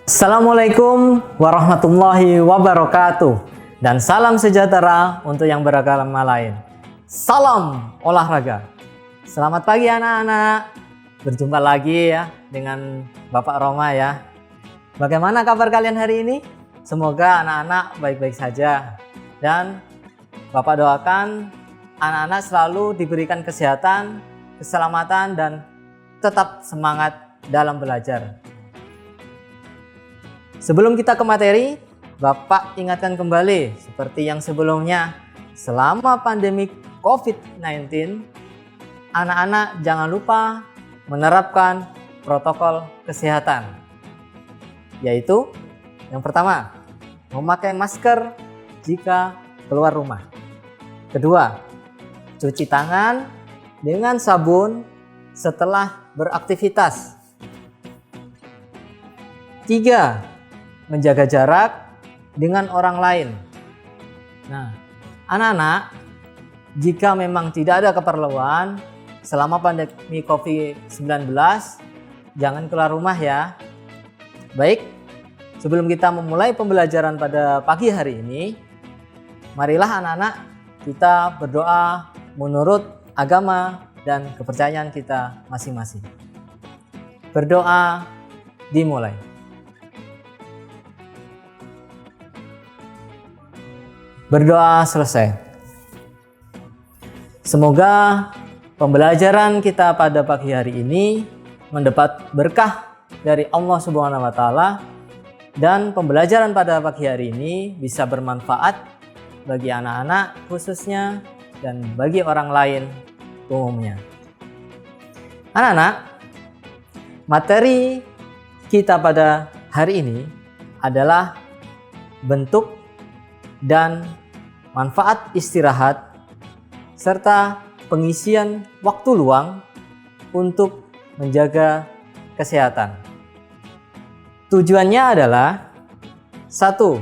Assalamualaikum warahmatullahi wabarakatuh. Dan salam sejahtera untuk yang beragama lain. Salam olahraga. Selamat pagi anak-anak. Berjumpa lagi ya dengan Bapak Roma ya. Bagaimana kabar kalian hari ini? Semoga anak-anak baik-baik saja. Dan Bapak doakan anak-anak selalu diberikan kesehatan, keselamatan, dan tetap semangat dalam belajar. Sebelum kita ke materi, Bapak ingatkan kembali seperti yang sebelumnya, selama pandemi COVID-19, anak-anak jangan lupa menerapkan protokol kesehatan. Yaitu, yang pertama, memakai masker jika keluar rumah. Kedua, cuci tangan dengan sabun setelah beraktivitas. Tiga, menjaga jarak dengan orang lain. Nah, anak-anak, jika memang tidak ada keperluan selama pandemi COVID-19, jangan keluar rumah ya. Baik, sebelum kita memulai pembelajaran pada pagi hari ini, marilah anak-anak kita berdoa menurut agama dan kepercayaan kita masing-masing. Berdoa dimulai. Berdoa selesai. Semoga pembelajaran kita pada pagi hari ini mendapat berkah dari Allah Subhanahu wa Ta'ala, dan pembelajaran pada pagi hari ini bisa bermanfaat bagi anak-anak khususnya dan bagi orang lain umumnya. Anak-anak, materi kita pada hari ini adalah bentuk dan manfaat istirahat serta pengisian waktu luang untuk menjaga kesehatan. Tujuannya adalah 1.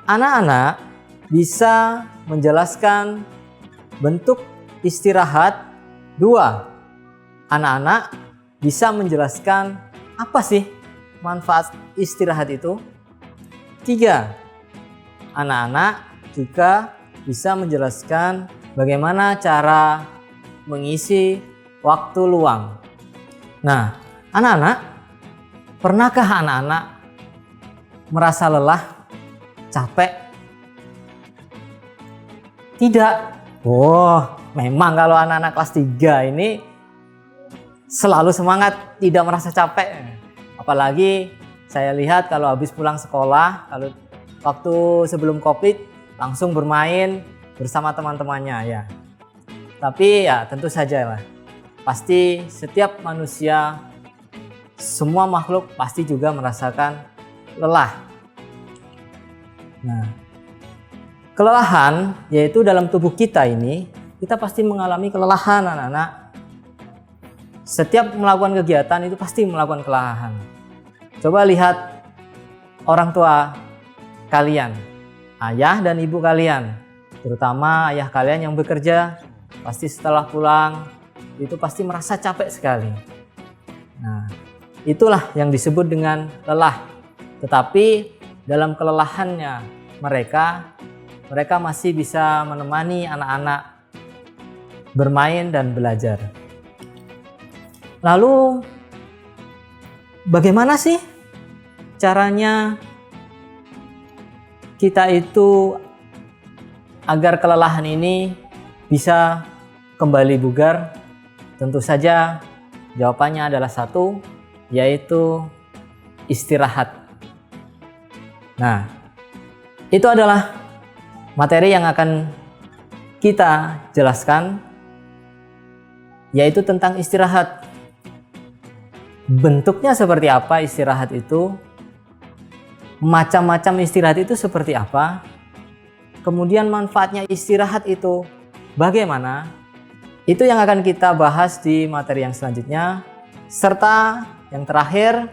Anak-anak bisa menjelaskan bentuk istirahat. 2. Anak-anak bisa menjelaskan apa sih manfaat istirahat itu. 3. Anak-anak juga bisa menjelaskan bagaimana cara mengisi waktu luang. Nah, anak-anak, pernahkah anak-anak merasa lelah, capek? Tidak. Memang kalau anak-anak kelas 3 ini selalu semangat, tidak merasa capek. Apalagi saya lihat kalau habis pulang sekolah, kalau waktu sebelum COVID langsung bermain bersama teman-temannya ya. Tapi ya tentu saja lah, pasti setiap manusia, semua makhluk pasti juga merasakan lelah. Nah, kelelahan yaitu dalam tubuh kita ini, kita pasti mengalami kelelahan anak-anak. Setiap melakukan kegiatan itu pasti melakukan kelelahan. Coba lihat orang tua kalian, ayah dan ibu kalian, terutama ayah kalian yang bekerja, pasti setelah pulang itu pasti merasa capek sekali. Nah, itulah yang disebut dengan lelah. Tetapi dalam kelelahannya mereka masih bisa menemani anak-anak bermain dan belajar. Lalu bagaimana sih caranya kita itu agar kelelahan ini bisa kembali bugar? Tentu saja jawabannya adalah 1, yaitu istirahat. Nah, itu adalah materi yang akan kita jelaskan, yaitu tentang istirahat. Bentuknya seperti apa istirahat itu? Macam-macam istirahat itu seperti apa? Kemudian manfaatnya istirahat itu bagaimana? Itu yang akan kita bahas di materi yang selanjutnya. Serta yang terakhir,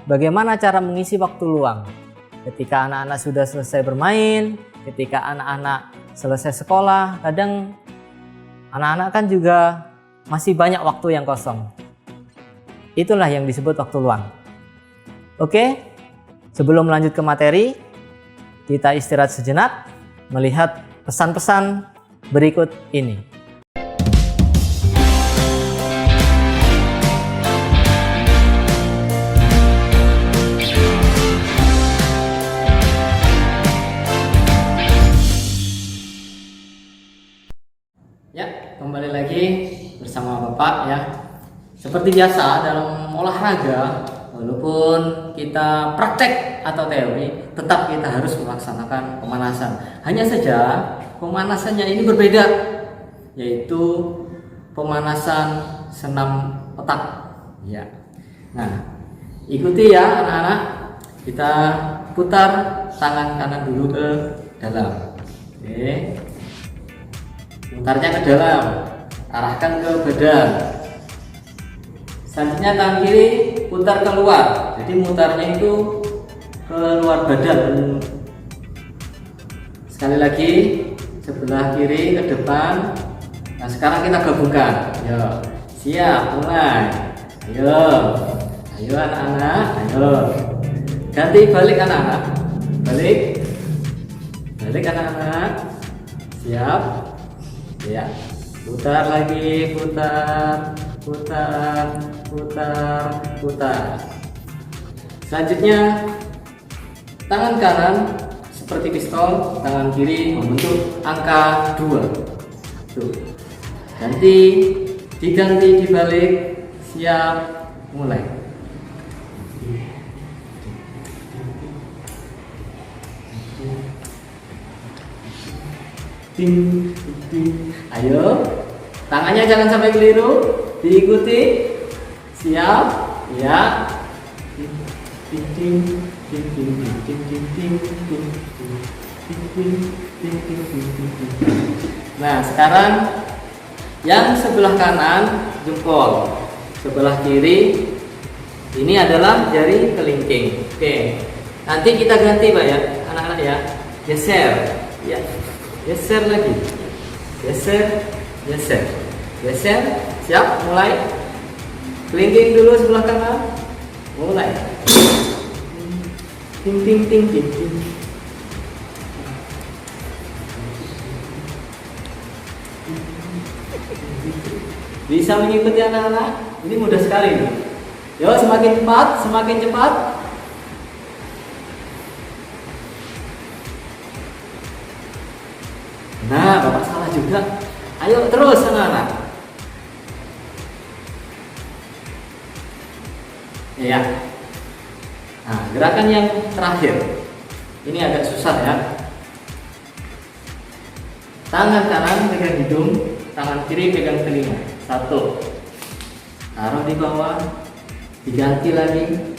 bagaimana cara mengisi waktu luang ketika anak-anak sudah selesai bermain, ketika anak-anak selesai sekolah. Kadang anak-anak kan juga masih banyak waktu yang kosong. Itulah yang disebut waktu luang. Oke? Sebelum lanjut ke materi, kita istirahat sejenak melihat pesan-pesan berikut ini. Ya, kembali lagi bersama Bapak ya. Seperti biasa dalam olahraga, walaupun kita praktek atau teori, tetap kita harus melaksanakan pemanasan. Hanya saja pemanasannya ini berbeda, yaitu pemanasan senam otak. Ya. Nah, ikuti ya anak-anak. Kita putar tangan kanan dulu ke dalam. Oke. Putarnya ke dalam, arahkan ke badan. Selanjutnya tangan kiri putar keluar, jadi mutarnya itu ke luar badan. Sekali lagi, sebelah kiri ke depan. Nah, sekarang kita gabungkan. Ayo, siap, mulai. Ayo anak-anak, ayo. Ganti balik anak-anak, balik anak-anak. Siap, ya. Putar lagi, putar. Selanjutnya tangan kanan seperti pistol, tangan kiri membentuk angka 2. Tuh. Diganti dibalik. Siap, mulai. Ting. Ayo, tangannya jangan sampai keliru. Diikuti. Siap, ya. Nah, sekarang yang sebelah kanan jempol, sebelah kiri ini adalah jari kelingking. Oke, nanti kita ganti Pak ya, anak-anak ya. Geser, ya. Geser lagi. Geser. Siap, mulai. Kelingking dulu sebelah kanan. Mulai. Ting. Bisa mengikuti anak-anak? Ini mudah sekali nih. Yo, semakin cepat. Nah, Bapak salah juga. Ayo terus anak-anak. Ya. Nah, gerakan yang terakhir. Ini agak susah ya. Tangan kanan pegang hidung, tangan kiri pegang telinga. 1. Taruh di bawah. Diganti lagi.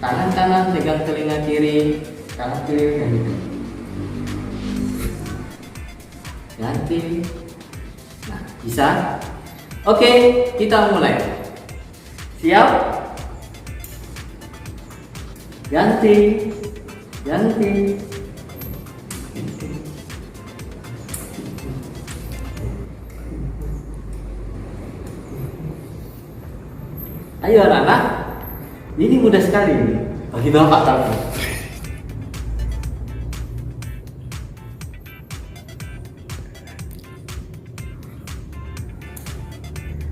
Tangan kanan pegang telinga kiri, tangan kiri pegang hidung. Ganti. Nah, bisa? Oke, kita mulai. Siap? Ganti. Ayo anak-anak, ini mudah sekali bagi Bapak tapi.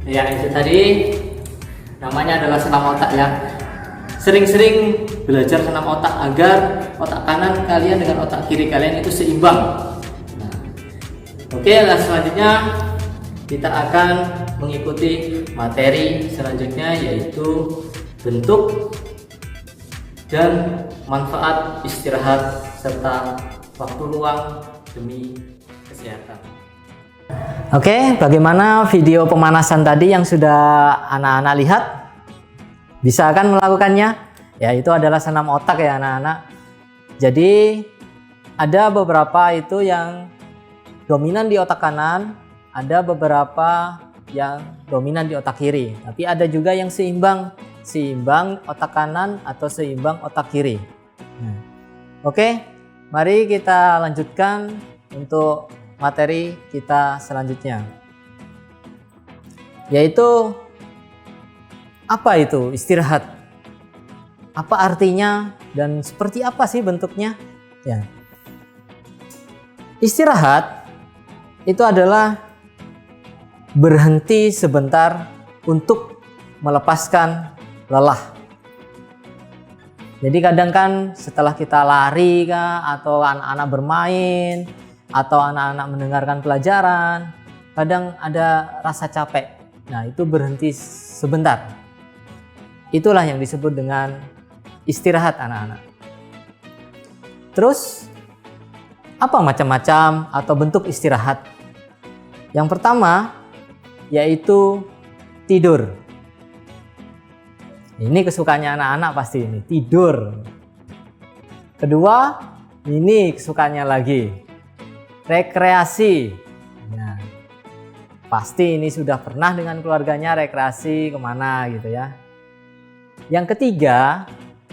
Ya, itu tadi namanya adalah senam otak ya. Sering-sering belajar senam otak agar otak kanan kalian dengan otak kiri kalian itu seimbang. Nah, oke, selanjutnya kita akan mengikuti materi selanjutnya, yaitu bentuk dan manfaat istirahat serta waktu luang demi kesehatan. Oke, bagaimana video pemanasan tadi yang sudah anak-anak lihat? Bisa kan melakukannya? Ya, itu adalah senam otak ya anak-anak. Jadi ada beberapa itu yang dominan di otak kanan, ada beberapa yang dominan di otak kiri. Tapi ada juga yang seimbang otak kanan atau seimbang otak kiri. Oke, mari kita lanjutkan untuk materi kita selanjutnya, yaitu apa itu istirahat. Apa artinya dan seperti apa sih bentuknya? Ya. Istirahat itu adalah berhenti sebentar untuk melepaskan lelah. Jadi kadang kan setelah kita lari kah, atau anak-anak bermain, atau anak-anak mendengarkan pelajaran, kadang ada rasa capek. Nah, itu berhenti sebentar. Itulah yang disebut dengan istirahat anak-anak. Terus, apa macam-macam atau bentuk istirahat? Yang pertama, yaitu tidur. Ini kesukaannya anak-anak pasti ini, tidur. Kedua, ini kesukaannya lagi, rekreasi. Nah, pasti ini sudah pernah dengan keluarganya rekreasi kemana gitu ya. Yang ketiga,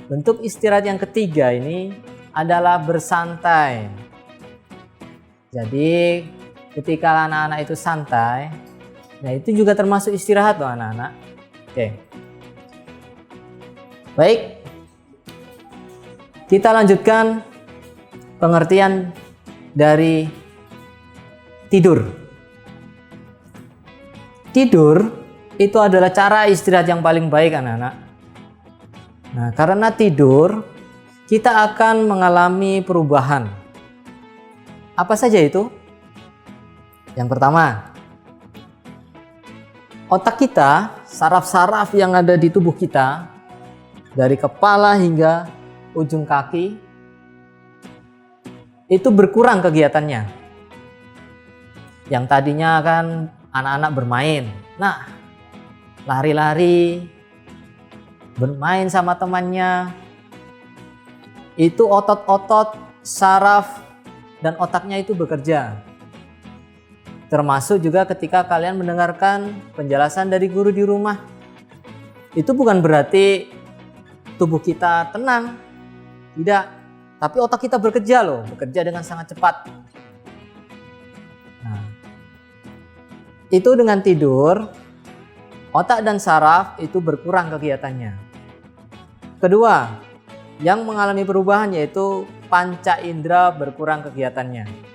bentuk istirahat yang ketiga ini adalah bersantai. Jadi ketika anak-anak itu santai, nah itu juga termasuk istirahat loh anak-anak. Oke. Baik, kita lanjutkan pengertian dari tidur. Tidur itu adalah cara istirahat yang paling baik anak-anak. Nah, karena tidur kita akan mengalami perubahan. Apa saja itu? Yang pertama, otak kita, saraf-saraf yang ada di tubuh kita, dari kepala hingga ujung kaki, itu berkurang kegiatannya. Yang tadinya kan anak-anak bermain, nah lari-lari, bermain sama temannya, itu otot-otot, saraf, dan otaknya itu bekerja. Termasuk juga ketika kalian mendengarkan penjelasan dari guru di rumah. Itu bukan berarti tubuh kita tenang, tidak. Tapi otak kita bekerja loh, bekerja dengan sangat cepat. Nah, itu dengan tidur, otak dan saraf itu berkurang kegiatannya. Kedua, yang mengalami perubahan yaitu panca indera berkurang kegiatannya.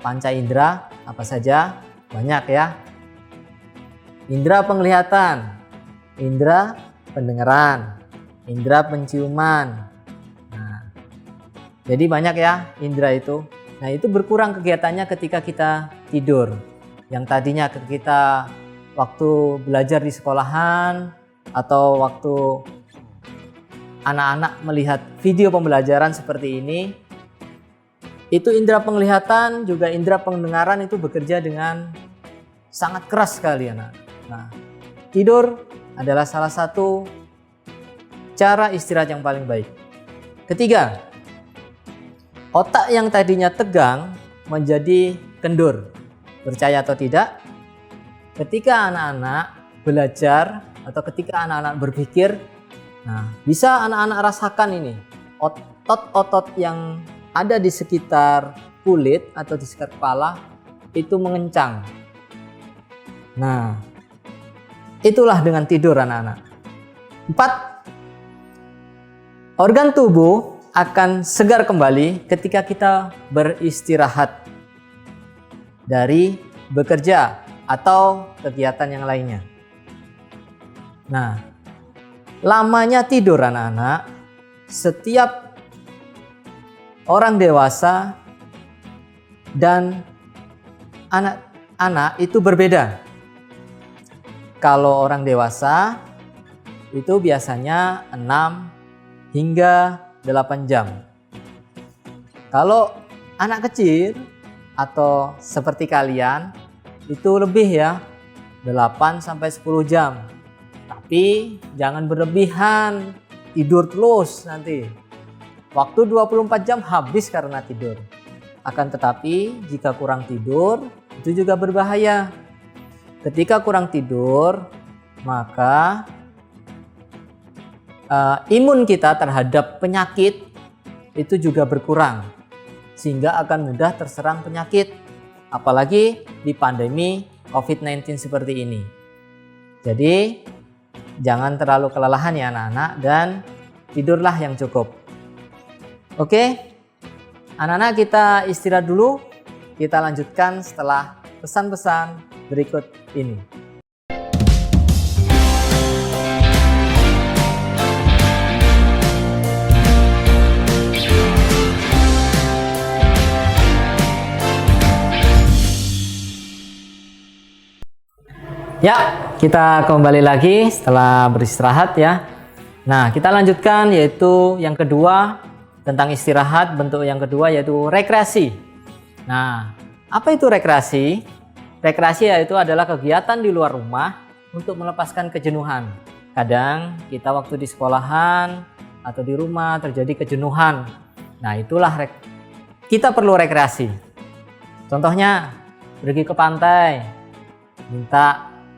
Panca indera apa saja? Banyak ya. Indera penglihatan, indera pendengaran, indera penciuman. Nah, jadi banyak ya indera itu. Nah, itu berkurang kegiatannya ketika kita tidur. Yang tadinya kita waktu belajar di sekolahan atau waktu anak-anak melihat video pembelajaran seperti ini, itu indera penglihatan juga indera pendengaran itu bekerja dengan sangat keras sekali anak. Nah, tidur adalah salah satu cara istirahat yang paling baik. Ketiga, otak yang tadinya tegang menjadi kendur. Percaya atau tidak, ketika anak-anak belajar atau ketika anak-anak berpikir, nah bisa anak-anak rasakan ini, otot-otot yang ada di sekitar kulit atau di sekitar kepala itu mengencang. Nah, itulah dengan tidur anak-anak. 4. Organ tubuh akan segar kembali ketika kita beristirahat dari bekerja atau kegiatan yang lainnya. Nah, lamanya tidur anak-anak, setiap orang dewasa dan anak-anak itu berbeda. Kalau orang dewasa itu biasanya 6 hingga 8 jam. Kalau anak kecil atau seperti kalian itu lebih ya, 8 sampai 10 jam. Tapi jangan berlebihan, tidur terus nanti. Waktu 24 jam habis karena tidur. Akan tetapi jika kurang tidur itu juga berbahaya. Ketika kurang tidur, maka imun kita terhadap penyakit itu juga berkurang, sehingga akan mudah terserang penyakit, apalagi di pandemi COVID-19 seperti ini. Jadi jangan terlalu kelelahan ya anak-anak, dan tidurlah yang cukup. Oke, anak-anak kita istirahat dulu. Kita lanjutkan setelah pesan-pesan berikut ini. Ya, kita kembali lagi setelah beristirahat ya. Nah, kita lanjutkan yaitu yang kedua tentang istirahat. Bentuk yang kedua yaitu rekreasi. Nah, apa itu rekreasi? Rekreasi yaitu adalah kegiatan di luar rumah untuk melepaskan kejenuhan. Kadang kita waktu di sekolahan atau di rumah terjadi kejenuhan. Nah, itulah kita perlu rekreasi. Contohnya pergi ke pantai,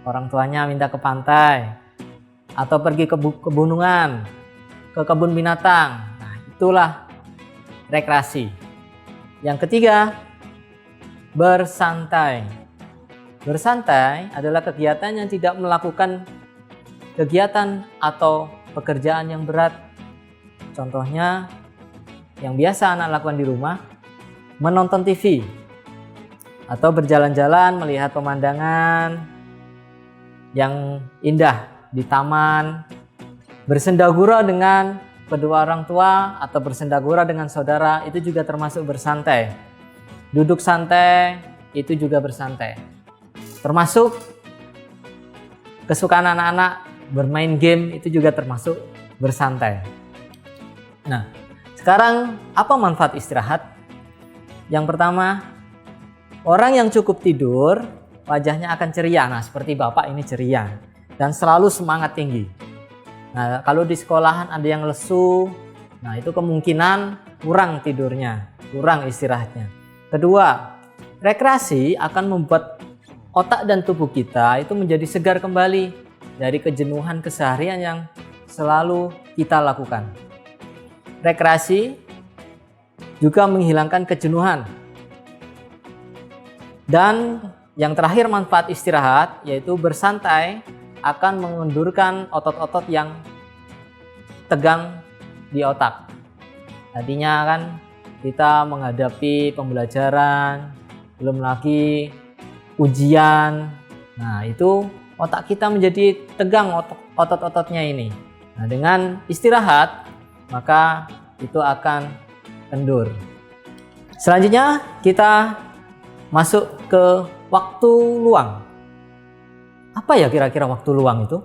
orang tuanya minta ke pantai, atau pergi ke pegunungan, ke kebun binatang. Nah, itulah rekreasi. Yang ketiga, bersantai. Bersantai adalah kegiatan yang tidak melakukan kegiatan atau pekerjaan yang berat. Contohnya, yang biasa anak lakukan di rumah, menonton TV, atau berjalan-jalan melihat pemandangan yang indah di taman, bersendagura dengan kedua orang tua atau bersendagura dengan saudara, itu juga termasuk bersantai. Duduk santai itu juga bersantai. Termasuk kesukaan anak-anak bermain game itu juga termasuk bersantai. Nah, sekarang apa manfaat istirahat? Yang pertama, orang yang cukup tidur wajahnya akan ceria. Nah, seperti Bapak ini ceria dan selalu semangat tinggi. Nah, kalau di sekolahan ada yang lesu, nah itu kemungkinan kurang tidurnya, kurang istirahatnya. Kedua, rekreasi akan membuat otak dan tubuh kita itu menjadi segar kembali dari kejenuhan keseharian yang selalu kita lakukan. Rekreasi juga menghilangkan kejenuhan. Dan yang terakhir manfaat istirahat yaitu bersantai akan mengendurkan otot-otot yang tegang di otak. Tadinya kan kita menghadapi pembelajaran, belum lagi ujian. Nah, itu otak kita menjadi tegang otot-ototnya ini. Nah, dengan istirahat maka itu akan kendur. Selanjutnya kita masuk ke waktu luang. Apa ya kira-kira waktu luang itu?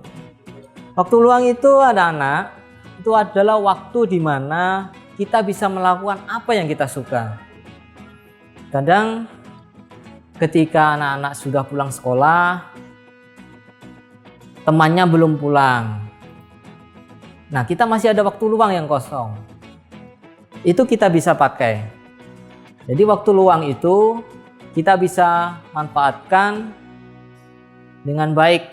Waktu luang itu anak-anak, itu adalah waktu di mana kita bisa melakukan apa yang kita suka. Kadang ketika anak-anak sudah pulang sekolah, temannya belum pulang. Nah, kita masih ada waktu luang yang kosong. Itu kita bisa pakai. Jadi waktu luang itu kita bisa manfaatkan dengan baik,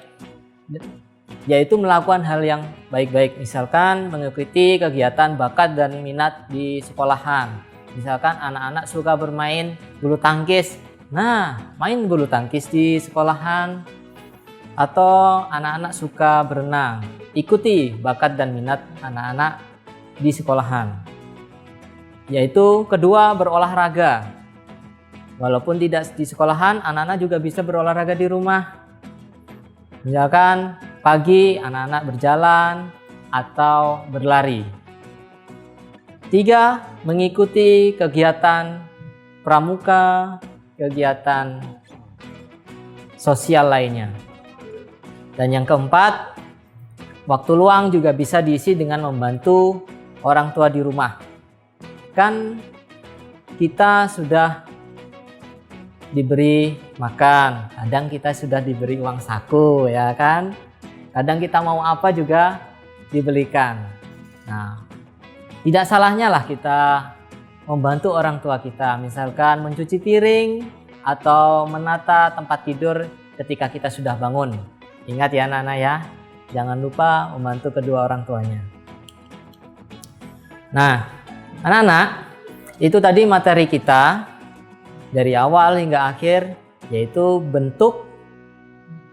yaitu melakukan hal yang baik-baik. Misalkan mengikuti kegiatan bakat dan minat di sekolahan. Misalkan anak-anak suka bermain bulu tangkis, nah main bulu tangkis di sekolahan. Atau anak-anak suka berenang, ikuti bakat dan minat anak-anak di sekolahan. Yaitu kedua, berolahraga. Walaupun tidak di sekolahan, anak-anak juga bisa berolahraga di rumah. Misalkan pagi anak-anak berjalan atau berlari. 3, mengikuti kegiatan pramuka, kegiatan sosial lainnya. Dan yang keempat, waktu luang juga bisa diisi dengan membantu orang tua di rumah. Kan kita sudah diberi makan, kadang kita sudah diberi uang saku, ya kan? Kadang kita mau apa juga dibelikan. Nah, tidak salahnya lah kita membantu orang tua kita, misalkan mencuci piring atau menata tempat tidur ketika kita sudah bangun. Ingat ya anak-anak ya, jangan lupa membantu kedua orang tuanya. Nah, anak-anak, itu tadi materi kita dari awal hingga akhir, yaitu bentuk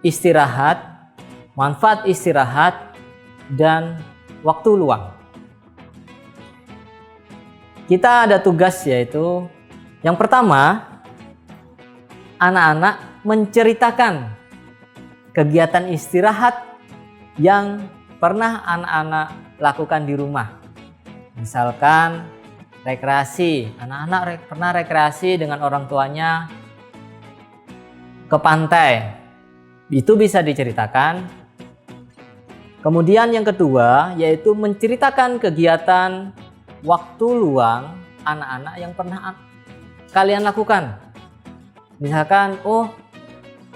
istirahat, manfaat istirahat, dan waktu luang. Kita ada tugas, yaitu yang pertama, anak-anak menceritakan kegiatan istirahat yang pernah anak-anak lakukan di rumah. Misalkan rekreasi, anak-anak pernah rekreasi dengan orang tuanya ke pantai, itu bisa diceritakan. Kemudian yang kedua, yaitu menceritakan kegiatan waktu luang anak-anak yang pernah kalian lakukan. Misalkan, oh,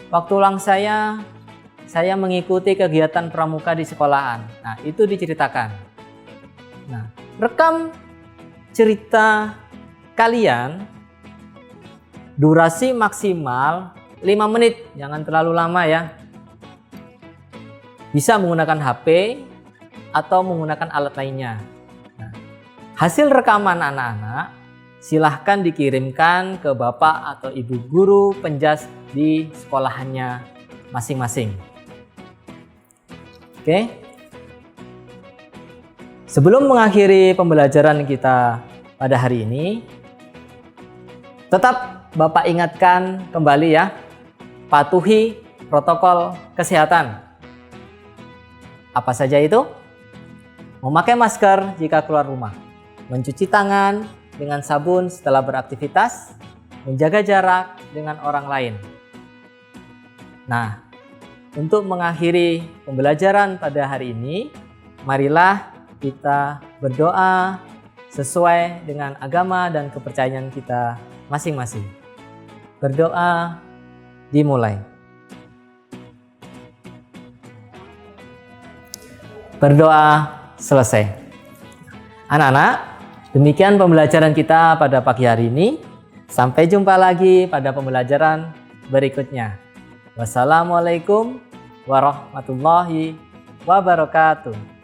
waktu luang saya mengikuti kegiatan pramuka di sekolahan. Nah, itu diceritakan. Nah, rekam cerita kalian, durasi maksimal 5 menit, jangan terlalu lama ya. Bisa menggunakan HP atau menggunakan alat lainnya. Nah, hasil rekaman anak-anak silahkan dikirimkan ke bapak atau ibu guru penjas di sekolahannya masing-masing. Oke. Sebelum mengakhiri pembelajaran kita pada hari ini, tetap Bapak ingatkan kembali ya, patuhi protokol kesehatan. Apa saja itu? Memakai masker jika keluar rumah, mencuci tangan dengan sabun setelah beraktivitas, menjaga jarak dengan orang lain. Nah, untuk mengakhiri pembelajaran pada hari ini, marilah kita berdoa sesuai dengan agama dan kepercayaan kita masing-masing. Berdoa dimulai. Berdoa selesai. Anak-anak, demikian pembelajaran kita pada pagi hari ini. Sampai jumpa lagi pada pembelajaran berikutnya. Wassalamualaikum warahmatullahi wabarakatuh.